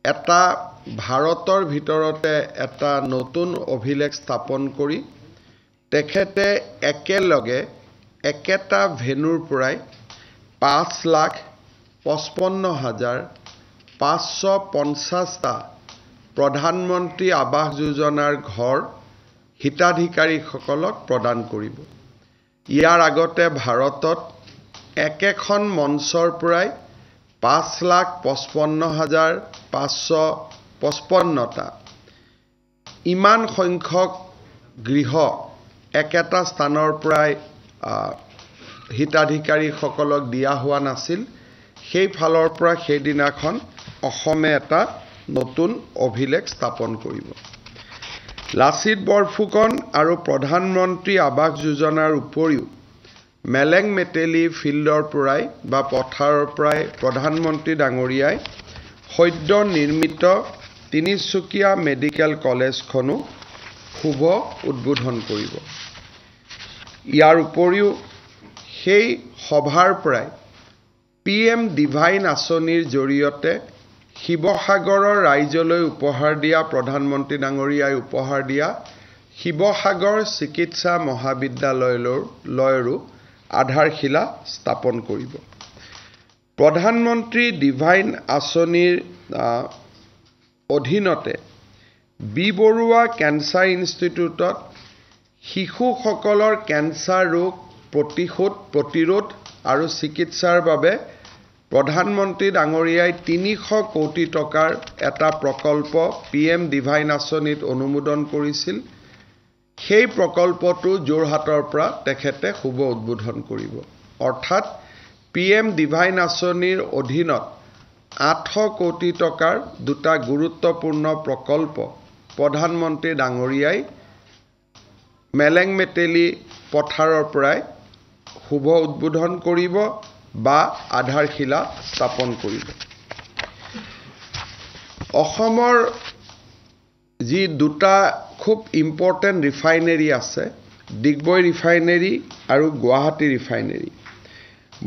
এটা ভাৰতৰ ভিতৰতে এটা নতুন অভিলেখ স্থাপন কৰি তেখেতে একেলগে একেটা ভেনুৰ পৰাই ৫,৫৫,৫৫০টা প্ৰধানমন্ত্ৰী আৱাস যোজনাৰ ঘৰ হিতাধিকাৰীসকলক প্ৰদান কৰিব। ইয়াৰ আগতে ভাৰতত একেখন মঞ্চৰ পৰাই ৫,৫৫,৫৫৫টা ইমান সংখ্যক গৃহ একেটা স্থানৰ পৰাই হিতাধিকাৰীসকলক দিয়া হোৱা নাছিল। সেই ফালৰ পৰা সেইদিনাখন অসমে এটা নতুন অভিলেখ স্থাপন কৰিব। লাচিত বৰফুকন আৰু প্ৰধানমন্ত্ৰী আৱাস যোজনাৰ উপৰিও মেলেং মেটেলি ফিল্ডৰ পৰাই বা পথাৰৰ পৰাই প্ৰধানমন্ত্ৰী ডাঙৰীয়াই সদ্য নিৰ্মিত তিনিচুকীয়া মেডিকেল কলেজখনো শুভ উদ্বোধন কৰিব। ইয়াৰ উপৰিও সেই সভাৰ পৰাই PM ডিভাইন আঁচনিৰ জৰিয়তে শিৱসাগৰৰ ৰাইজলৈ উপহাৰ দিয়া প্ৰধানমন্ত্ৰী ডাঙৰীয়াই উপহাৰ দিয়া শিৱসাগৰ চিকিৎসা মহাবিদ্যালয়ৰো আধাৰশিলা স্থাপন কৰিব। প্ৰধানমন্ত্ৰী ডিভাইন আঁচনিৰ অধীনতে বি বৰুৱা কেঞ্চাৰ ইনষ্টিটিউটত শিশুসকলৰ কেঞ্চাৰ ৰোগ প্ৰতিৰোধ আৰু চিকিৎসাৰ বাবে প্ৰধানমন্ত্ৰী ডাঙৰীয়াই ৩০০ কোটি টকাৰ এটা প্ৰকল্প PM ডিভাইন আঁচনিত অনুমোদন কৰিছিল। সেই প্ৰকল্পটো যোৰহাটৰ পৰা তেখেতে শুভ উদ্বোধন কৰিব। অৰ্থাৎ PM ডিভাইন আঁচনিৰ অধীনত ৮০০ কোটি টকাৰ দুটা গুৰুত্বপূৰ্ণ প্ৰকল্প প্ৰধানমন্ত্ৰী ডাঙৰীয়াই মেলেং মেটেলি পথাৰৰ পৰাই শুভ উদ্বোধন কৰিব বা আধাৰশিলা স্থাপন কৰিব। অসমৰ যি দুটা খুব ইম্পৰ্টেণ্ট ৰিফাইনেৰী আছে, ডিগবৈ ৰিফাইনেৰী আৰু গুৱাহাটী ৰিফাইনেৰী,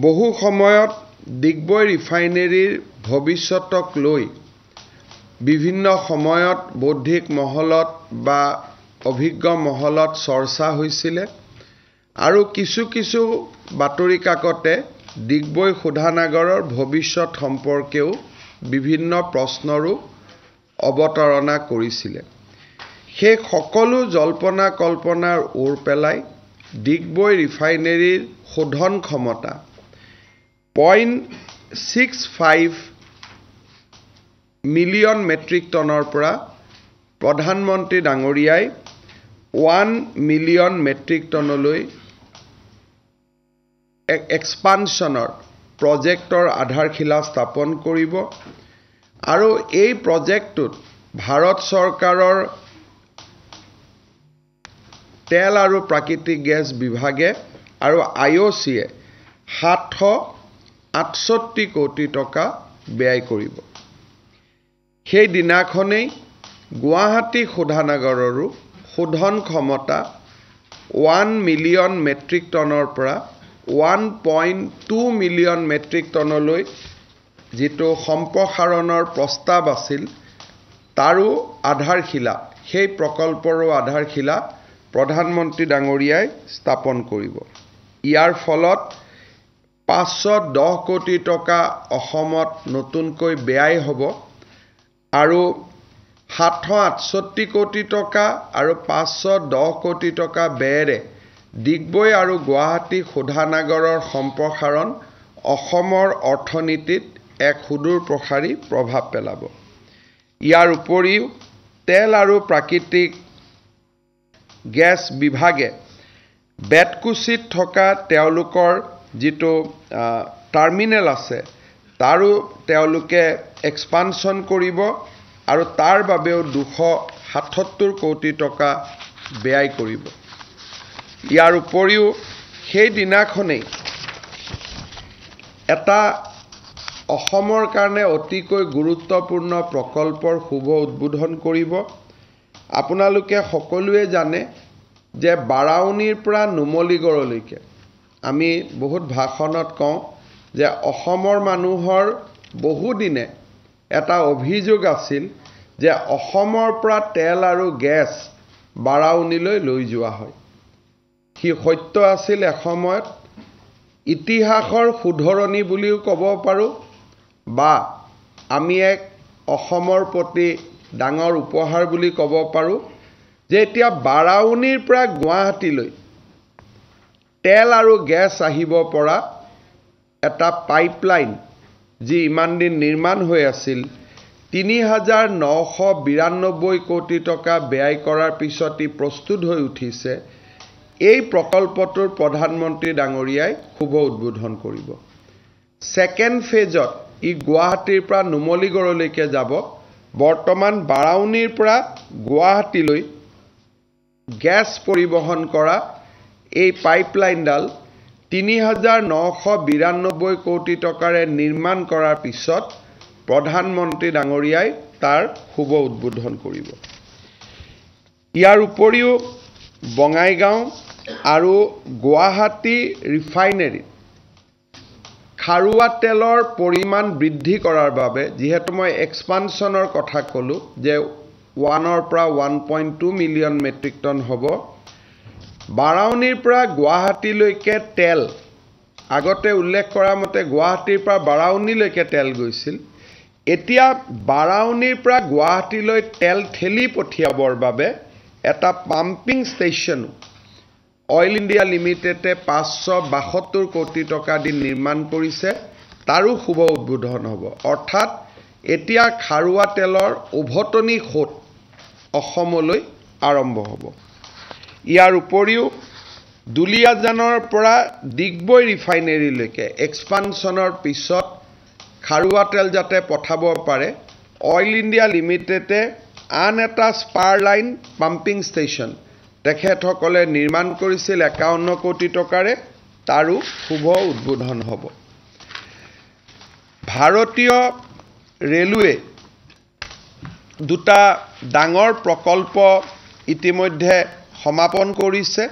বহু সময়ত ডিগবৈ ৰিফাইনেৰীৰ ভৱিষ্যতক লৈ বিভিন্ন সময়ত বৌদ্ধিক মহলত বা অভিজ্ঞ মহলত চৰ্চা হৈছিলে আৰু কিছু বাতৰি কাকতে ডিগবৈ শোধানাগাৰৰ ভৱিষ্যত সম্পৰ্কেও বিভিন্ন প্ৰশ্নৰো অৱতাৰণা কৰিছিলে। সেই সকলো জল্পনা কল্পনাৰ ওৰ পেলাই ডিগবৈ ৰিফাইনেৰীৰ শোধন ক্ষমতা 0.65 মিলিয়ন মেট্ৰিক টনৰ পৰা প্ৰধানমন্ত্ৰী ডাঙৰীয়াই 1 মিলিয়ন মেট্ৰিক টনলৈ এক্সপানশ্যনৰ প্ৰজেক্টৰ আধাৰশিলা স্থাপন কৰিব আৰু এই প্ৰজেক্টটোত ভাৰত চৰকাৰৰ তেল আৰু প্ৰাকৃতিক গেছ বিভাগে আৰু IOCয়ে 768 কোটি টকা ব্যয় কৰিব। সেই দিনাখনেই গুৱাহাটী শোধানাগাৰৰো শোধন ক্ষমতা 1 মিলিয়ন মেট্ৰিক টনৰ পৰা 1.2 মিলিয়ন মেট্ৰিক টনলৈ যিটো সম্প্ৰসাৰণৰ প্ৰস্তাৱ আছিল তাৰো আধাৰশিলা, সেই প্ৰকল্পৰো আধাৰশিলা প্ৰধানমন্ত্ৰী ডাঙৰীয়াই স্থাপন কৰিব। ইয়াৰ ফলত 510 কোটি টকা অসমত নতুনকৈ ব্যয় হ'ব আৰু 768 কোটি টকা আৰু 510 কোটি টকা ব্যয়েৰে ডিগবৈ আৰু গুৱাহাটী শোধানাগাৰৰ সম্প্ৰসাৰণ অসমৰ অৰ্থনীতিত এক সুদূৰ প্ৰসাৰী প্ৰভাৱ পেলাব। ইয়াৰ উপৰিও তেল আৰু প্ৰাকৃতিক গেছ বিভাগে বেতকুছিত থকা তেওঁলোকৰ যিটো টাৰ্মিনেল আছে তাৰো তেওঁলোকে এক্সপানশ্যন কৰিব আৰু তাৰ বাবেও 277 কোটি টকা ব্যয় কৰিব। ইয়াৰ উপৰিও সেই দিনাখনেই এটা অসমৰ কাৰণে অতিকৈ গুৰুত্বপূৰ্ণ প্ৰকল্পৰ শুভ উদ্বোধন কৰিব। আপোনালোকে সকলোৱে জানে যে বাৰাউনীৰ পৰা নুমলীগড়লৈকে আমি বহুত ভাষণত কওঁ যে অসমৰ মানুহৰ বহুদিনে এটা অভিযোগ আছিল যে অসমৰ পৰা তেল আৰু গেছ বাৰাউনীলৈ লৈ যোৱা হয়। সি সত্য আছিল এসময়ত, ইতিহাসৰ শুধৰণি বুলিও ক'ব পাৰোঁ, বা আমি এক অসমৰ প্ৰতি ডাঙৰ উপহাৰ বুলি ক'ব পাৰোঁ যে এতিয়া বাৰাউনীৰ পৰা গুৱাহাটীলৈ তেল আৰু গেছ আহিব পৰা এটা পাইপলাইন যি ইমান দিন নিৰ্মাণ হৈ আছিল, ৩,৯৯২ কোটি টকা ব্যয় কৰাৰ পিছত ই প্ৰস্তুত হৈ উঠিছে। এই প্ৰকল্পটোৰ প্ৰধানমন্ত্ৰী ডাঙৰীয়াই শুভ উদ্বোধন কৰিব। ছেকেণ্ড ফেজত ই গুৱাহাটীৰ পৰা নুমলীগড়লৈকে যাব। বৰ্তমান বাৰাউনীৰ পৰা গুৱাহাটীলৈ গেছ পৰিবহণ কৰা এই পাইপলাইনডাল ৩,৯৯২ কোটি টকাৰে নিৰ্মাণ কৰাৰ পিছত প্ৰধানমন্ত্ৰী ডাঙৰীয়াই তাৰ শুভ উদ্বোধন কৰিব। ইয়াৰ উপৰিও বঙাইগাঁও আৰু গুৱাহাটী ৰিফাইনেৰীত খাৰুৱা তেলৰ পৰিমাণ বৃদ্ধি কৰাৰ বাবে, যিহেতু মই এক্সপানশ্যনৰ কথা ক'লোঁ যে 1ৰ পৰা 1.2 মিলিয়ন মেট্ৰিক টন হ'ব, বাৰাউনীৰ পৰা গুৱাহাটীলৈকে তেল, আগতে উল্লেখ কৰা মতে গুৱাহাটীৰ পৰা বাৰাউনীলৈকে তেল গৈছিল, এতিয়া বাৰাউনীৰ পৰা গুৱাহাটীলৈ তেল ঠেলি পঠিয়াবৰ বাবে এটা পাম্পিং ষ্টেচনো অইল ইণ্ডিয়া লিমিটেডে ৫৭২ কোটি টকা দি নিৰ্মাণ কৰিছে। তাৰো শুভ উদ্বোধন হ'ব। অৰ্থাৎ এতিয়া খাৰুৱা তেলৰ উভতনি সোঁত অসমলৈ আৰম্ভ হ'ব। ইয়াৰ উপৰিও দুলিয়াজানৰ পৰা ডিগবৈ ৰিফাইনেৰীলৈকে এক্সপানশ্যনৰ পিছত খাৰুৱা তেল যাতে পঠাব পাৰে, অইল ইণ্ডিয়া লিমিটেডে আন এটা স্পাৰ লাইন পাম্পিং ষ্টেচন তেখেতসকলে নিৰ্মাণ কৰিছিল ৫১ কোটি টকাৰে, তাৰো শুভ উদ্বোধন হ'ব। ভাৰতীয় ৰেলৱে দুটা ডাঙৰ প্ৰকল্প ইতিমধ্যে সমাপন কৰিছে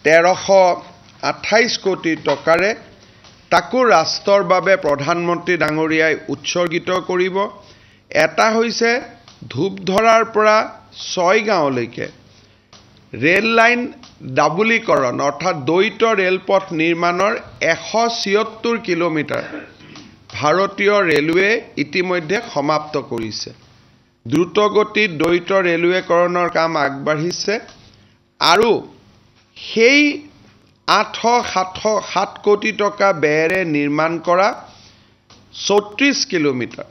১৩২৮ কোটি টকাৰে। তাকো ৰাষ্ট্ৰৰ বাবে প্ৰধানমন্ত্ৰী ডাঙৰীয়াই উৎসৰ্গিত কৰিব। এটা হৈছে ধূপধৰাৰ পৰা ছয়গাঁৱলৈকে ৰেল লাইন ডাবুলীকৰণ, অৰ্থাৎ দ্বৈত ৰেলপথ নিৰ্মাণৰ ১৭৬ কিলোমিটাৰ ভাৰতীয় ৰেলৱে ইতিমধ্যে সমাপ্ত কৰিছে। দ্ৰুতগতিত দ্বৈত ৰেলৱেকৰণৰ কাম আগবাঢ়িছে আৰু সেই ৮৭৭ কোটি টকা ব্যয়েৰে নিৰ্মাণ কৰা ৩৪ কিলোমিটাৰ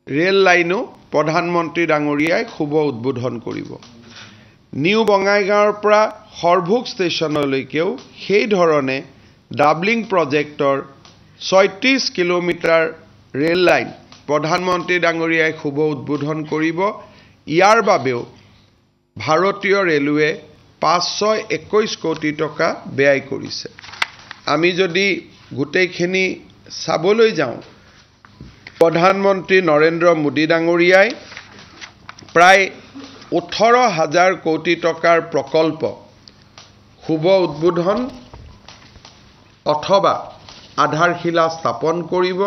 ৰেল লাইনো প্ৰধানমন্ত্ৰী ডাঙৰীয়াই শুভ উদ্বোধন কৰিব। নিউ বঙাইগাঁৱৰ পৰা সৰভোগ ষ্টেচনলৈকেও সেই ধৰণে ডাবলিং প্ৰজেক্টৰ ৩৬ কিলোমিটাৰ ৰেল লাইন প্ৰধানমন্ত্ৰী ডাঙৰীয়াই শুভ উদ্বোধন কৰিব। ইয়াৰ বাবেও ভাৰতীয় ৰেলৱে ৫২১ কোটি টকা ব্যয় কৰিছে। আমি যদি গোটেইখিনি চাবলৈ যাওঁ, প্ৰধানমন্ত্ৰী নৰেন্দ্ৰ মোদী ডাঙৰীয়াই প্ৰায় ১৮,০০০ কোটি টকাৰ প্ৰকল্প শুভ উদ্বোধন অথবা আধাৰশিলা স্থাপন কৰিব।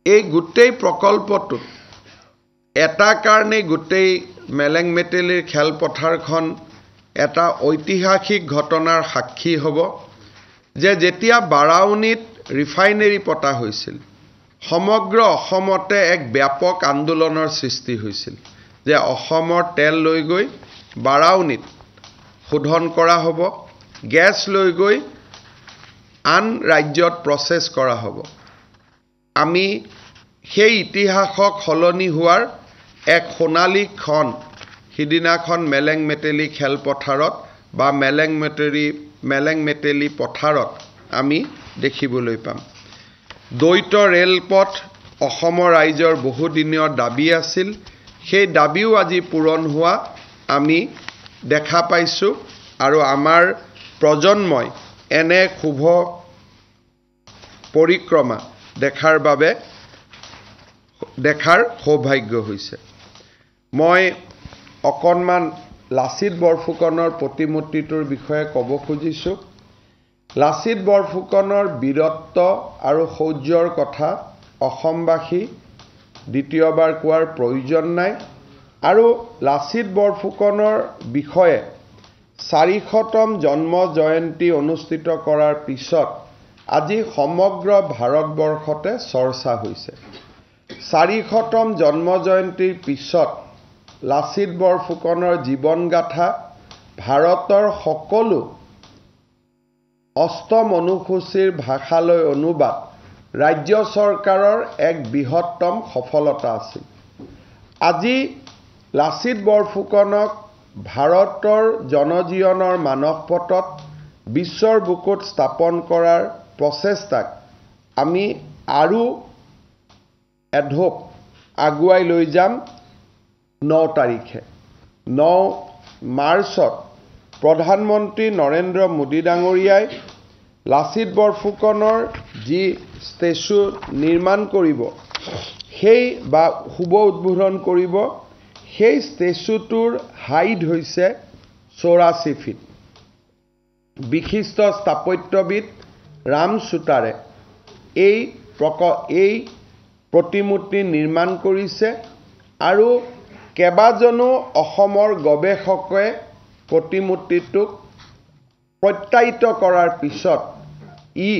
এই গোটেই প্ৰকল্পটোত এটা কাৰণেই গোটেই মেলেং মেটেলিৰ খেলপথাৰখন এটা ঐতিহাসিক ঘটনাৰ সাক্ষী হ'ব যে যেতিয়া বাৰাউনীত ৰিফাইনেৰী পতা হৈছিল, সমগ্ৰ অসমতে এক ব্যাপক আন্দোলনৰ সৃষ্টি হৈছিল যে অসমৰ তেল লৈ গৈ বাৰাউনীত শোধন কৰা হ'ব, গেছ লৈ গৈ আন ৰাজ্যত প্ৰচেছ কৰা হ'ব। আমি সেই ইতিহাসক সলনি হোৱাৰ এক সোণালী ক্ষণ সিদিনাখন মেলেং মেটেলি খেলপথাৰত বা মেলেং মেটেলি পথাৰত আমি দেখিবলৈ পাম। দ্বৈত ৰেলপথ অসমৰ ৰাইজৰ বহুদিনীয় দাবী আছিল, সেই দাবীও আজি পূৰণ হোৱা আমি দেখা পাইছোঁ আৰু আমাৰ প্ৰজন্মই এনে শুভ পৰিক্ৰমা দেখাৰ সৌভাগ্য হৈছে। মই অকণমান লাচিত বৰফুকনৰ প্ৰতিমূৰ্তিটোৰ বিষয়ে ক'ব খুজিছোঁ। লাচিত বৰফুকনৰ বীৰত্ব আৰু শৌৰ্যৰ কথা অসমবাসী দ্বিতীয়বাৰ কোৱাৰ প্ৰয়োজন নাই আৰু লাচিত বৰফুকনৰ বিষয়ে 400তম জন্ম জয়ন্তী অনুষ্ঠিত কৰাৰ পিছত আজি সমগ্ৰ ভাৰতবৰ্ষতে চৰ্চা হৈছে। 400তম জন্ম জয়ন্তীৰ পিছত লাচিত বৰফুকনৰ জীৱনগাথা ভাৰতৰ সকলো অষ্টম অনুসূচীৰ ভাষালৈ অনুবাদ ৰাজ্য চৰকাৰৰ এক বৃহত্তম সফলতা আছিল। আজি লাচিত বৰফুকনক ভাৰতৰ জনজীৱনৰ মানসপটত বিশ্বৰ বুকুত স্থাপন কৰাৰ প্ৰচেষ্টাক আমি আৰু এঢোপ আগুৱাই লৈ যাম। 9 তাৰিখে 9 মাৰ্চত প্ৰধানমন্ত্ৰী নৰেন্দ্ৰ মোদী ডাঙৰীয়াই লাচিত বৰফুকনৰ যি ষ্টেচু নিৰ্মাণ কৰিব সেই বা শুভ উদ্বোধন কৰিব, সেই ষ্টেচুটোৰ হাইট হৈছে 84 ফিট। বিশিষ্ট স্থাপত্যবিদ ৰাম সুতাৰে এই প্ৰতিমূৰ্তি নিৰ্মাণ কৰিছে আৰু কেইবাজনো অসমৰ গৱেষকে প্ৰতিমূৰ্তিটোক প্ৰত্যায়িত কৰাৰ পিছত ই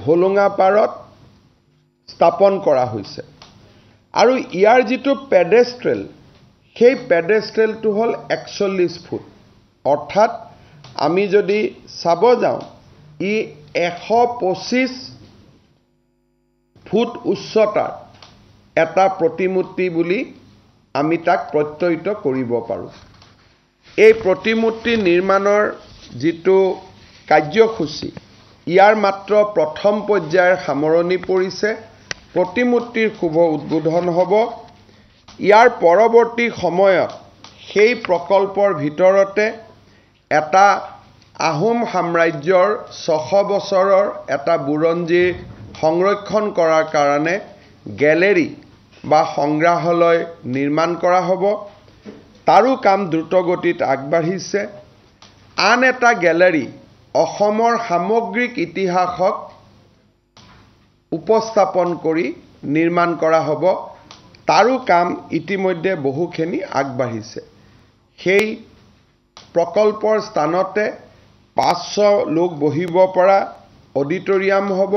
হোলোঙাপাৰত স্থাপন কৰা হৈছে আৰু ইয়াৰ যিটো পেডেষ্ট্ৰেল সেই পেডেষ্ট্ৰেলটো হ'ল 41 ফুট, অৰ্থাৎ আমি যদি চাব যাওঁ ই 125 ফুট উচ্চতাৰ এটা প্ৰতিমূৰ্তি বুলি আমি তাক প্ৰত্যয়িত কৰিব পাৰোঁ। এই প্ৰতিমূৰ্তি নিৰ্মাণৰ যিটো কাৰ্যসূচী ইয়াৰ মাত্ৰ প্ৰথম পৰ্যায়ৰ সামৰণি পৰিছে। প্ৰতিমূৰ্তিৰ শুভ উদ্বোধন হ'ব। ইয়াৰ পৰৱৰ্তী সময়ত সেই প্ৰকল্পৰ ভিতৰতে এটা আহোম সাম্ৰাজ্যৰ 600 বছৰৰ এটা বুৰঞ্জী সংৰক্ষণ কৰাৰ কাৰণে গেলেৰী বা সংগ্ৰহালয় নিৰ্মাণ কৰা হ'ব। তাৰো কাম দ্ৰুতগতিত আগবাঢ়িছে। আন এটা গেলেৰী অসমৰ সামগ্ৰিক ইতিহাসক উপস্থাপন কৰি নিৰ্মাণ কৰা হ'ব। তাৰো কাম ইতিমধ্যে বহুখিনি আগবাঢ়িছে। সেই প্ৰকল্পৰ স্থানতে 500 লোক বহিব পৰা অডিটৰিয়াম হ'ব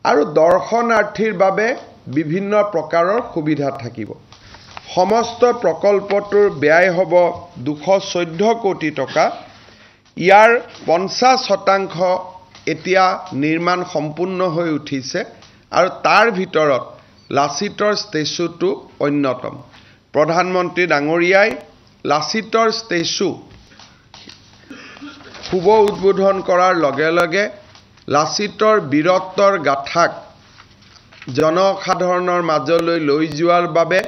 আৰু দৰ্শনাৰ্থীৰ বাবে বিভিন্ন প্ৰকাৰৰ সুবিধা থাকিব। সমস্ত প্ৰকল্পটোৰ ব্যয় হ'ব 214 কোটি টকা। ইয়াৰ 50% এতিয়া নিৰ্মাণ সম্পূৰ্ণ হৈ উঠিছে আৰু তাৰ ভিতৰত লাচিতৰ ষ্টেচুটো অন্যতম। প্ৰধানমন্ত্ৰী ডাঙৰীয়াই লাচিতৰ ষ্টেচু শুভ উদ্বোধন কৰাৰ লগে লগে লাচিতৰ বীৰত্বৰ গাথাক জনসাধাৰণৰ মাজলৈ লৈ যোৱাৰ বাবে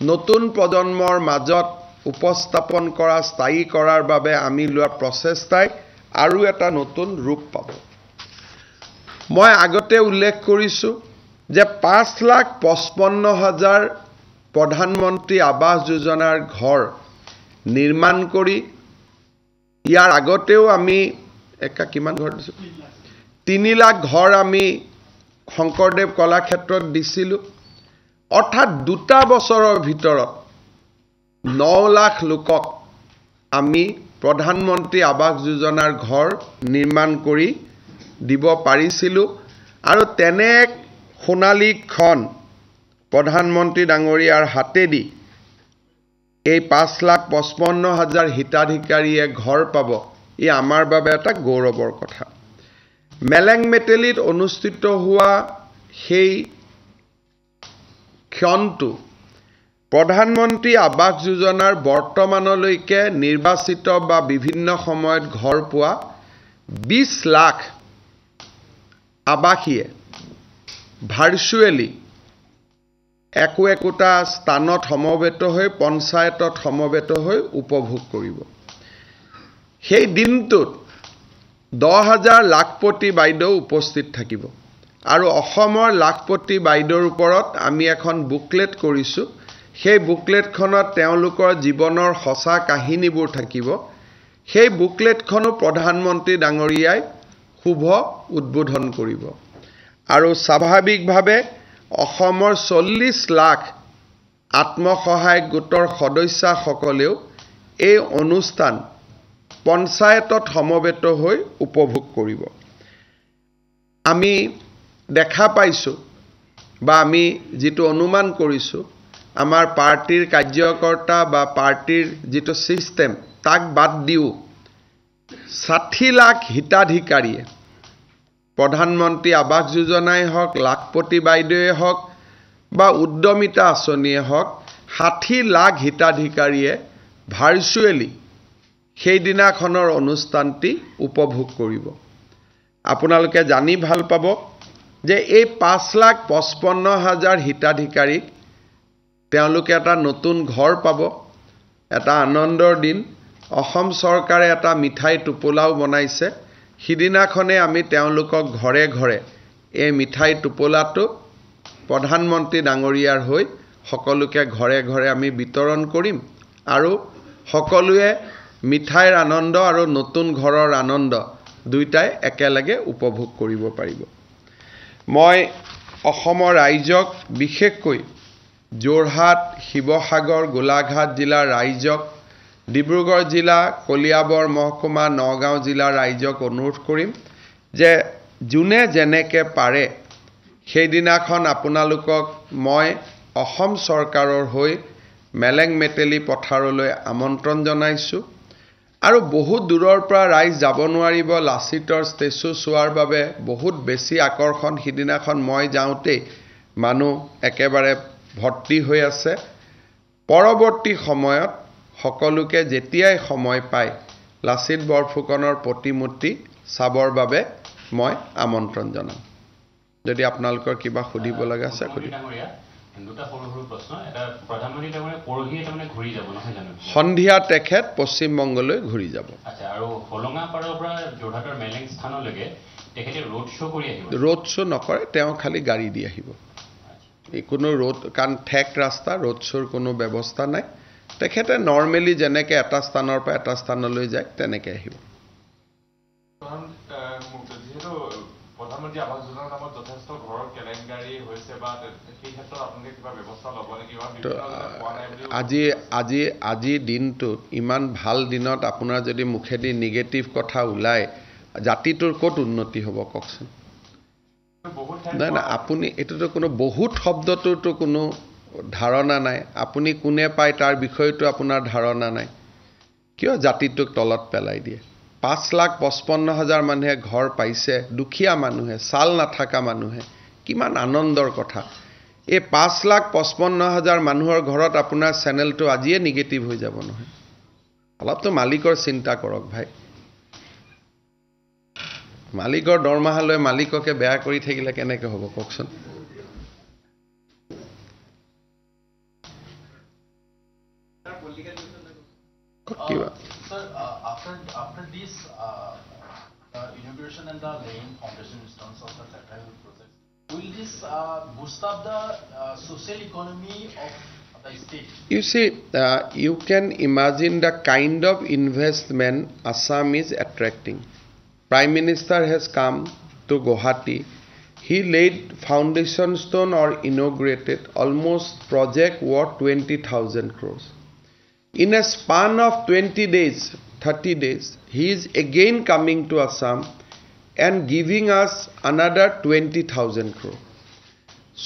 নতুন প্ৰজন্মৰ মাজত উপস্থাপন কৰা স্থায়ী কৰাৰ বাবে আমি লোৱা প্ৰচেষ্টাই আৰু এটা নতুন ৰূপ পাব। মই আগতে উল্লেখ কৰিছোঁ যে 5,55,000 প্ৰধানমন্ত্ৰী আৱাস যোজনাৰ ঘৰ নিৰ্মাণ কৰি ইয়াৰ আগতেও আমি কিমান ঘৰ দিছোঁ 3 লাখ ঘৰ আমি শংকৰদেৱ কলাক্ষেত্ৰত দিছিলোঁ। অৰ্থাৎ 2 বছৰৰ ভিতৰত 9 লাখ লোকক আমি প্ৰধানমন্ত্ৰী আৱাস যোজনাৰ ঘৰ নিৰ্মাণ কৰি দিব পাৰিছিলোঁ আৰু তেনে এক সোণালী ক্ষণ প্ৰধানমন্ত্ৰী ডাঙৰীয়াৰ হাতেদি এই 5,55,000 হিতাধিকাৰীয়ে ঘৰ পাব। ই আমাৰ বাবে এটা গৌৰৱৰ কথা। মেলেং মেটেলিত অনুষ্ঠিত হোৱা সেই ক্ষণটো প্ৰধানমন্ত্ৰী আৱাস যোজনাৰ বৰ্তমানলৈকে নিৰ্বাচিত বা বিভিন্ন সময়ত ঘৰ পোৱা 20 লাখ আৱাসীয়ে ভাৰ্চুৱেলি একোটা স্থানত সমবেত হৈ পঞ্চায়তত সমবেত হৈ উপভোগ কৰিব। সেই দিনটোত 10,000 লাখপতি বাইদেউ উপস্থিত থাকিব আৰু অসমৰ লাখপতি বাইদেউৰ ওপৰত আমি এখন বুকলেট কৰিছোঁ। সেই বুকলেটখনত তেওঁলোকৰ জীৱনৰ সঁচা কাহিনীবোৰ থাকিব। সেই বুকলেটখনো প্ৰধানমন্ত্ৰী ডাঙৰীয়াই শুভ উদ্বোধন কৰিব আৰু স্বাভাৱিকভাৱে অসমৰ 40 লাখ আত্মসহায়ক গোটৰ সদস্যসকলেও এই অনুষ্ঠান পঞ্চায়তত সমবেত হৈ উপভোগ কৰিব আমি দেখা পাইছো বা আমি যেটো অনুমান কৰিছো আমাৰ পাৰ্টিৰ কাৰ্যকৰ্তা বা পাৰ্টিৰ যেটো সিস্টেম তাক বাদ দিও 60 লাখ হিতাধিকাৰীয়ে প্ৰধানমন্ত্ৰী আৱাস যোজনাই হওক লাখপতি বাইদেৱে হওক বা উদ্যমিতা আঁচনিয়ে হওক 60 লাখ হিতাধিকাৰীয়ে ভাৰ্চুৱেলি সেই দিনাখনৰ অনুষ্ঠানটি উপভোগ কৰিব আপোনালোকে জানি ভাল পাব যে এই 5,55,000 হিতাধিকাৰীক তেওঁলোকে এটা নতুন ঘৰ পাব এটা আনন্দৰ দিন অসম চৰকাৰে এটা মিঠাই টোপোলাও বনাইছে সিদিনাখনে আমি তেওঁলোকক ঘৰে ঘৰে এই মিঠাই টোপোলাটো প্ৰধানমন্ত্ৰী ডাঙৰীয়াৰ হৈ সকলোকে ঘৰে ঘৰে আমি বিতৰণ কৰিম আৰু সকলোৱে মিঠাইৰ আনন্দ আৰু নতুন ঘৰৰ আনন্দ দুইটাই একেলগে উপভোগ কৰিব পাৰিব মই অসমৰ ৰাইজক বিশেষকৈ যোৰহাট শিৱসাগৰ গোলাঘাট জিলাৰ ৰাইজক ডিব্ৰুগড় জিলা কলিয়াবৰ মহকুমা নগাঁও জিলাৰ ৰাইজক অনুৰোধ কৰিম যে জুনে যেনেকে পাৰে সেই দিনাখন আপোনালোকক মই অসম চৰকাৰৰ হৈ মেলেং মেটেলি পথাৰলৈ আমন্ত্ৰণ জনাইছো আৰু বহুত দূৰৰ পৰা ৰাইজ যাব নোৱাৰিব লাচিতৰ ষ্টেচু চোৱাৰ বাবে বহুত বেছি আকৰ্ষণ সিদিনাখন মই যাওঁতে মানুহ একেবাৰে ভৰ্তি হৈ আছে পৰৱৰ্তী সময়ত সকলোকে যেতিয়াই সময় পায় লাচিত বৰফুকনৰ প্ৰতিমূৰ্তি চাবৰ বাবে মই আমন্ত্ৰণ জনাম যদি আপোনালোকৰ কিবা সুধিব লগা আছে সুধিব দুটা সৰু সৰু প্ৰশ্ন এটা প্ৰধানমন্ত্ৰী ডাঙৰীয়া পৰহিয়ে তাৰমানে ঘূৰি যাব নহয় জানো সন্ধিয়া তেখেত পশ্চিম বংগলৈ ঘূৰি যাব আচ্ছা আৰু হলঙাপাৰৰ পৰা যোৰহাটৰ মেলেং স্থানলৈকে তেখেতে ৰোড শ্ব' কৰি আহিব ৰোড শ্ব' নকৰে তেওঁ খালি গাড়ী দি আহিব কোনো ৰোড কাৰণ ঠেক ৰাস্তা ৰোড শ্ব'ৰ কোনো ব্যৱস্থা নাই তেখেতে নৰ্মেলি যেনেকে এটা স্থানৰ পৰা এটা স্থানলৈ যায় তেনেকে আহিব প্ৰধানমন্ত্ৰী আৱাস যোজনাৰ নামত যথেষ্ট ঘৰৰ কেলেংকাৰী হৈছে বা সেই ক্ষেত্ৰত আপোনালোকে কিবা ব্যৱস্থা ল'ব নেকি আজি দিনটোত ইমান ভাল দিনত আপোনাৰ যদি মুখেদি নিগেটিভ কথা ওলায় জাতিটোৰ ক'ত উন্নতি হ'ব কওকচোন নাই না আপুনি এটোতো কোনো বহুত শব্দটোতো কোনো ধাৰণা নাই আপুনি কোনে পায় তাৰ বিষয়টো আপোনাৰ ধাৰণা নাই কিয় জাতিটোক তলত পেলাই দিয়ে 5,55,000 মানুহে ঘৰ পাইছে দুখীয়া মানুহে চাল নাথাকা মানুহে কিমান আনন্দৰ কথা এই 5,55,000 মানুহৰ ঘৰত আপোনাৰ চেনেলটো আজিয়ে নিগেটিভ হৈ যাব নহয় অলপতো মালিকৰ চিন্তা কৰক ভাই মালিকৰ দৰমহালৈ মালিককে বেয়া কৰি থাকিলে কেনেকৈ হ'ব কওকচোন Sir, after this inauguration and the laying foundation stones of the Satellite project, will this boost up the social economy of the state? You see, you can imagine the kind of investment Assam is attracting. Prime Minister has come to Guwahati. He laid foundation stone or inaugurated almost project worth 20,000 crores. In a span of 20 days, 30 days, he is again coming to Assam and giving us another 20,000 crore.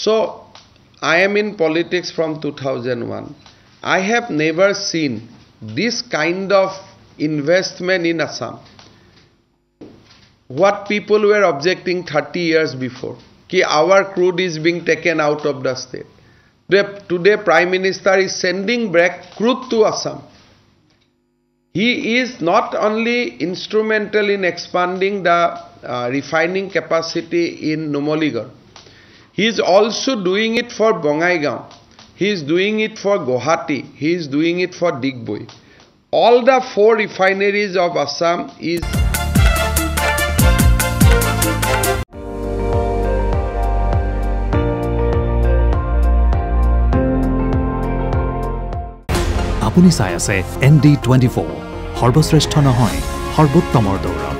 So, I am in politics from 2001. I have never seen this kind of investment in Assam. What people were objecting 30 years before, ki our crude is being taken out of the state. Today, Prime Minister is sending back crude to Assam. He is not only instrumental in expanding the refining capacity in Numaligarh. He is also doing it for Bongaigaon. He is doing it for Guwahati. He is doing it for Digboi. All the 4 refineries of Assam is আপুনি চাই আছে ND24 সৰ্বশ্ৰেষ্ঠ নহয়, সৰ্বোত্তমৰ দৌৰত।